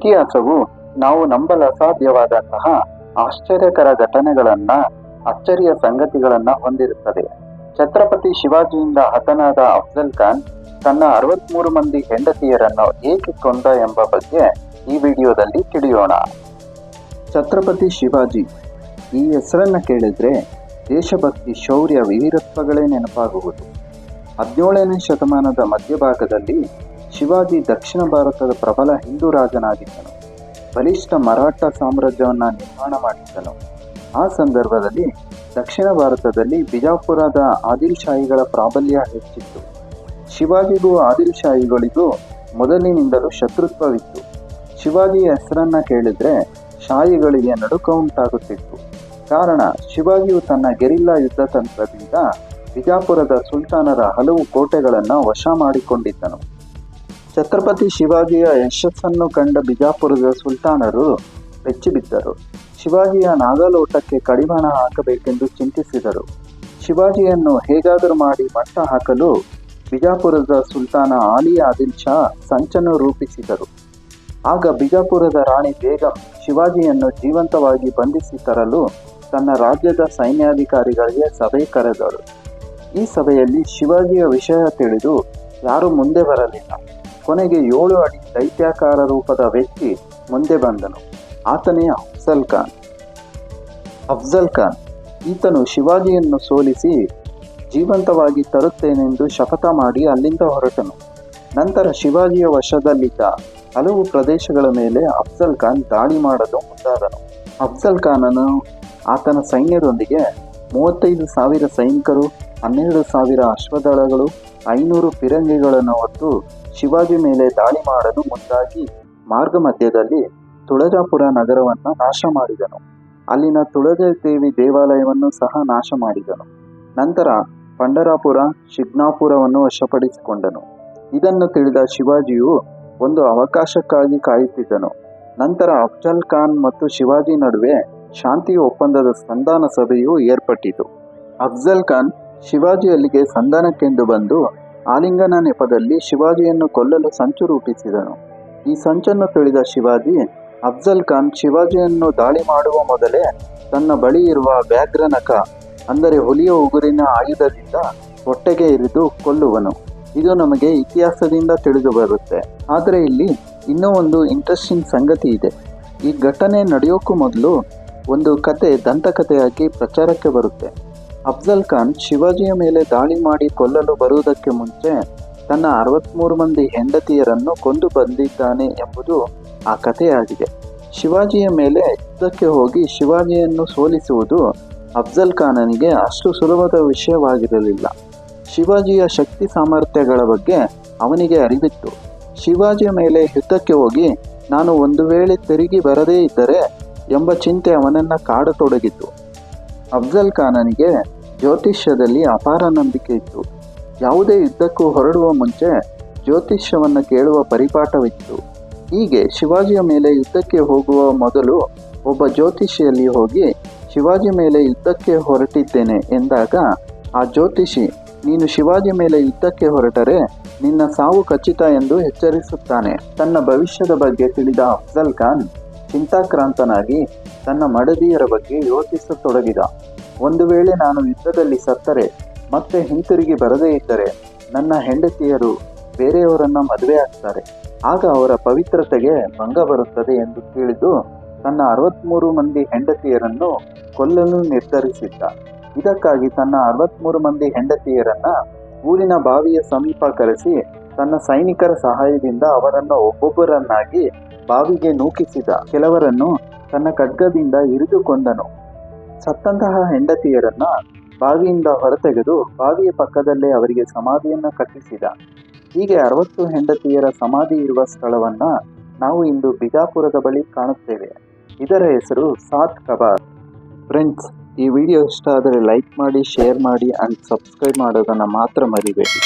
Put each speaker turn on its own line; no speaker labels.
ಇತಿಹಾಸವು ನಾವು ನಂಬಲು ಅಸಾಧ್ಯವಾದಂತಹ ಆಶ್ಚರ್ಯಕರ ಘಟನೆಗಳನ್ನ, ಅಚ್ಚರಿಯ ಸಂಗತಿಗಳನ್ನ ಹೊಂದಿರುತ್ತದೆ. ಛತ್ರಪತಿ ಶಿವಾಜಿಯಿಂದ ಹತನಾದ ಅಫ್ಜಲ್ ಖಾನ್ ತನ್ನ 63 ಮಂದಿ ಹೆಂಡತಿಯರನ್ನು ಏಕೆ ಕೊಂದ ಎಂಬ ಬಗ್ಗೆ ಈ ವಿಡಿಯೋದಲ್ಲಿ ತಿಳಿಯೋಣ. ಛತ್ರಪತಿ ಶಿವಾಜಿ ಈ ಹೆಸರನ್ನ ಕೇಳಿದ್ರೆ ದೇಶಭಕ್ತಿ, ಶೌರ್ಯ, ವೀರತ್ವಗಳೇ ನೆನಪಾಗುವುದು. 17ನೇ ಶತಮಾನದ ಮಧ್ಯಭಾಗದಲ್ಲಿ ಶಿವಾಜಿ ದಕ್ಷಿಣ ಭಾರತದ ಪ್ರಬಲ ಹಿಂದೂ ರಾಜನಾಗಿದ್ದನು. ಬಲಿಷ್ಠ ಮರಾಠ ಸಾಮ್ರಾಜ್ಯವನ್ನ ನಿರ್ಮಾಣ ಮಾಡಿದ್ದನು. ಆ ಸಂದರ್ಭದಲ್ಲಿ ದಕ್ಷಿಣ ಭಾರತದಲ್ಲಿ ಬಿಜಾಪುರದ ಆದಿಲ್ ಶಾಹಿಗಳ ಪ್ರಾಬಲ್ಯ ಹೆಚ್ಚಿತ್ತು. ಶಿವಾಜಿಗೂ ಆದಿಲ್ ಶಾಹಿಗಳಿಗೂ ಮೊದಲಿನಿಂದಲೂ ಶತ್ರುತ್ವವಿತ್ತು. ಶಿವಾಜಿಯ ಹೆಸರನ್ನ ಕೇಳಿದ್ರೆ ಶಾಹಿಗಳಿಗೆ ನಡುಕ ಉಂಟಾಗುತ್ತಿತ್ತು. ಕಾರಣ, ಶಿವಾಜಿಯು ತನ್ನ ಗೆರಿಲ್ಲಾ ಯುದ್ಧ ತಂತ್ರದಿಂದ ಬಿಜಾಪುರದ ಸುಲ್ತಾನರ ಹಲವು ಕೋಟೆಗಳನ್ನು ವಶ ಮಾಡಿಕೊಂಡಿದ್ದನು. ಛತ್ರಪತಿ ಶಿವಾಜಿಯ ಯಶಸ್ಸನ್ನು ಕಂಡ ಬಿಜಾಪುರದ ಸುಲ್ತಾನರು ಬೆಚ್ಚಿಬಿದ್ದರು. ಶಿವಾಜಿಯ ನಾಗಲೋಟಕ್ಕೆ ಕಡಿವಾಣ ಹಾಕಬೇಕೆಂದು ಚಿಂತಿಸಿದರು. ಶಿವಾಜಿಯನ್ನು ಹೇಗಾದರೂ ಮಾಡಿ ಮಟ್ಟ ಹಾಕಲು ಬಿಜಾಪುರದ ಸುಲ್ತಾನ ಆಲಿ ಆದಿಲ್ ಶಾ ಸಂಚನ್ನು ರೂಪಿಸಿದರು. ಆಗ ಬಿಜಾಪುರದ ರಾಣಿ ಬೇಗಂ ಶಿವಾಜಿಯನ್ನು ಜೀವಂತವಾಗಿ ಬಂಧಿಸಿ ತರಲು ತನ್ನ ರಾಜ್ಯದ ಸೈನ್ಯಾಧಿಕಾರಿಗಳಿಗೆ ಸಭೆ ಕರೆದಳು. ಈ ಸಭೆಯಲ್ಲಿ ಶಿವಾಜಿಯ ವಿಷಯ ತಿಳಿದು ಯಾರೂ ಮುಂದೆ ಬರಲಿಲ್ಲ. ಕೊನೆಗೆ 7 ಅಡಿ ದೈತ್ಯಾಕಾರ ರೂಪದ ವ್ಯಕ್ತಿ ಮುಂದೆ ಬಂದನು. ಆತನೇ ಅಫ್ಜಲ್ ಖಾನ್. ಈತನು ಶಿವಾಜಿಯನ್ನು ಸೋಲಿಸಿ ಜೀವಂತವಾಗಿ ತರುತ್ತೇನೆಂದು ಶಪಥ ಮಾಡಿ ಅಲ್ಲಿಂದ ಹೊರಟನು. ನಂತರ ಶಿವಾಜಿಯ ವಶದಲ್ಲಿದ್ದ ಹಲವು ಪ್ರದೇಶಗಳ ಮೇಲೆ ಅಫ್ಜಲ್ ಖಾನ್ ದಾಳಿ ಮಾಡಲು ಮುಂದಾದನು. ಅಫ್ಜಲ್ ಖಾನನು ಆತನ ಸೈನ್ಯದೊಂದಿಗೆ 35,000 ಸೈನಿಕರು, 12,000 ಅಶ್ವದಳಗಳು, 500 ಫಿರಂಗಿಗಳನ್ನು ಹೊತ್ತು ಶಿವಾಜಿ ಮೇಲೆ ದಾಳಿ ಮಾಡಲು ಮುಂದಾಗಿ ಮಾರ್ಗ ಮಧ್ಯದಲ್ಲಿ ತುಳಜಾಪುರ ನಗರವನ್ನು ನಾಶ ಮಾಡಿದನು. ಅಲ್ಲಿನ ತುಳಜಾದೇವಿ ದೇವಾಲಯವನ್ನು ಸಹ ನಾಶ ಮಾಡಿದನು. ನಂತರ ಪಂಡರಾಪುರ, ಶಿಗ್ನಾಪುರವನ್ನು ವಶಪಡಿಸಿಕೊಂಡನು. ಇದನ್ನು ತಿಳಿದ ಶಿವಾಜಿಯು ಒಂದು ಅವಕಾಶಕ್ಕಾಗಿ ಕಾಯುತ್ತಿದ್ದನು. ನಂತರ ಅಫ್ಜಲ್ ಖಾನ್ ಮತ್ತು ಶಿವಾಜಿ ನಡುವೆ ಶಾಂತಿ ಒಪ್ಪಂದದ ಸಂಧಾನ ಸಭೆಯು ಏರ್ಪಟ್ಟಿತು. ಅಫ್ಜಲ್ ಖಾನ್ ಶಿವಾಜಿ ಅಲ್ಲಿಗೆ ಸಂಧಾನಕ್ಕೆಂದು ಬಂದು ಆಲಿಂಗನ ನೆಪದಲ್ಲಿ ಶಿವಾಜಿಯನ್ನು ಕೊಲ್ಲಲು ಸಂಚು ರೂಪಿಸಿದನು. ಈ ಸಂಚನ್ನು ತಿಳಿದ ಶಿವಾಜಿ, ಅಫ್ಜಲ್ ಖಾನ್ ಶಿವಾಜಿಯನ್ನು ದಾಳಿ ಮಾಡುವ ಮೊದಲೇ ತನ್ನ ಬಳಿ ಇರುವ ವ್ಯಾಘ್ರನಖ ಅಂದರೆ ಹುಲಿಯ ಉಗುರಿನ ಆಯುಧದಿಂದ ಹೊಟ್ಟೆಗೆ ಇರಿದು ಕೊಲ್ಲುವನು. ಇದು ನಮಗೆ ಇತಿಹಾಸದಿಂದ ತಿಳಿದು ಬರುತ್ತೆ. ಆದರೆ ಇಲ್ಲಿ ಇನ್ನೂ ಒಂದು ಇಂಟ್ರೆಸ್ಟಿಂಗ್ ಸಂಗತಿ ಇದೆ. ಈ ಘಟನೆ ನಡೆಯೋಕ್ಕೂ ಮೊದಲು ಒಂದು ಕತೆ ದಂತಕಥೆಯಾಗಿ ಪ್ರಚಾರಕ್ಕೆ ಬರುತ್ತೆ. ಅಫ್ಜಲ್ ಖಾನ್ ಶಿವಾಜಿಯ ಮೇಲೆ ದಾಳಿ ಮಾಡಿ ಕೊಲ್ಲಲು ಬರುವುದಕ್ಕೆ ಮುಂಚೆ ತನ್ನ 63 ಮಂದಿ ಹೆಂಡತಿಯರನ್ನು ಕೊಂದು ಬಂದಿದ್ದಾನೆ ಎಂಬುದು ಆ ಕಥೆಯಾಗಿದೆ. ಶಿವಾಜಿಯ ಮೇಲೆ ಯುದ್ಧಕ್ಕೆ ಹೋಗಿ ಶಿವಾಜಿಯನ್ನು ಸೋಲಿಸುವುದು ಅಫ್ಜಲ್ ಖಾನನಿಗೆ ಅಷ್ಟು ಸುಲಭದ ವಿಷಯವಾಗಿರಲಿಲ್ಲ. ಶಿವಾಜಿಯ ಶಕ್ತಿ ಸಾಮರ್ಥ್ಯಗಳ ಬಗ್ಗೆ ಅವನಿಗೆ ಅರಿವಿತ್ತು. ಶಿವಾಜಿಯ ಮೇಲೆ ಯುದ್ಧಕ್ಕೆ ಹೋಗಿ ನಾನು ಒಂದು ವೇಳೆ ತಿರುಗಿ ಬರದೇ ಇದ್ದರೆ ಎಂಬ ಚಿಂತೆ ಅವನನ್ನು ಕಾಡತೊಡಗಿತು. ಅಫ್ಜಲ್ ಖಾನನಿಗೆ ಜ್ಯೋತಿಷ್ಯದಲ್ಲಿ ಅಪಾರ ನಂಬಿಕೆ ಇತ್ತು. ಯಾವುದೇ ಯುದ್ಧಕ್ಕೂ ಹೊರಡುವ ಮುಂಚೆ ಜ್ಯೋತಿಷ್ಯವನ್ನು ಕೇಳುವ ಪರಿಪಾಠವಿತ್ತು. ಹೀಗೆ ಶಿವಾಜಿಯ ಮೇಲೆ ಯುದ್ಧಕ್ಕೆ ಹೋಗುವ ಮೊದಲು ಒಬ್ಬ ಜ್ಯೋತಿಷಿಯಲ್ಲಿ ಹೋಗಿ ಶಿವಾಜಿ ಮೇಲೆ ಯುದ್ಧಕ್ಕೆ ಹೊರಟಿದ್ದೇನೆ ಎಂದಾಗ ಆ ಜ್ಯೋತಿಷಿ, ನೀನು ಶಿವಾಜಿ ಮೇಲೆ ಯುದ್ಧಕ್ಕೆ ಹೊರಟರೆ ನಿನ್ನ ಸಾವು ಖಚಿತ ಎಂದು ಎಚ್ಚರಿಸುತ್ತಾನೆ. ತನ್ನ ಭವಿಷ್ಯದ ಬಗ್ಗೆ ತಿಳಿದ ಅಫ್ಜಲ್ ಖಾನ್ ಚಿಂತಾಕ್ರಾಂತನಾಗಿ ತನ್ನ ಮಡದಿಯರ ಬಗ್ಗೆ ಯೋಚಿಸತೊಡಗಿದ. ಒಂದು ವೇಳೆ ನಾನು ಯುದ್ಧದಲ್ಲಿ ಸತ್ತರೆ ಮತ್ತೆ ಹಿಂತಿರುಗಿ ಬರದೇ ಇದ್ದರೆ ನನ್ನ ಹೆಂಡತಿಯರು ಬೇರೆಯವರನ್ನ ಮದುವೆ ಆಗ್ತಾರೆ. ಆಗ ಅವರ ಪವಿತ್ರತೆಗೆ ಭಂಗ ಬರುತ್ತದೆ ಎಂದು ತಿಳಿದು ತನ್ನ 63 ಮಂದಿ ಹೆಂಡತಿಯರನ್ನು ಕೊಲ್ಲಲು ನಿರ್ಧರಿಸಿದ್ದ. ಇದಕ್ಕಾಗಿ ತನ್ನ 63 ಮಂದಿ ಹೆಂಡತಿಯರನ್ನ ಊರಿನ ಬಾವಿಯ ಸಮೀಪ ಕರೆಸಿ ತನ್ನ ಸೈನಿಕರ ಸಹಾಯದಿಂದ ಅವರನ್ನು ಒಬ್ಬೊಬ್ಬರನ್ನಾಗಿ ಬಾವಿಗೆ ನೂಕಿಸಿದ. ಕೆಲವರನ್ನು ತನ್ನ ಖಡ್ಗದಿಂದ ಇರಿದು ಕೊಂದನು. ಸತ್ತಂತಹ ಹೆಂಡತಿಯರನ್ನ ಬಾವಿಯಿಂದ ಹೊರತೆಗೆದು ಬಾವಿಯ ಪಕ್ಕದಲ್ಲೇ ಅವರಿಗೆ ಸಮಾಧಿಯನ್ನು ಕಟ್ಟಿಸಿದ. ಹೀಗೆ 60 ಹೆಂಡತಿಯರ ಸಮಾಧಿ ಇರುವ ಸ್ಥಳವನ್ನ ನಾವು ಇಂದು ಬಿಜಾಪುರದ ಬಳಿ ಕಾಣುತ್ತೇವೆ. ಇದರ ಹೆಸರು ಸಾತ್ ಕಬಾರ್. ಫ್ರೆಂಡ್ಸ್, ಈ ವಿಡಿಯೋ ಇಷ್ಟ ಆದರೆ ಲೈಕ್ ಮಾಡಿ, ಶೇರ್ ಮಾಡಿ ಅಂಡ್ ಸಬ್ಸ್ಕ್ರೈಬ್ ಮಾಡೋದನ್ನು ಮಾತ್ರ ಮರಿಬೇಡಿ.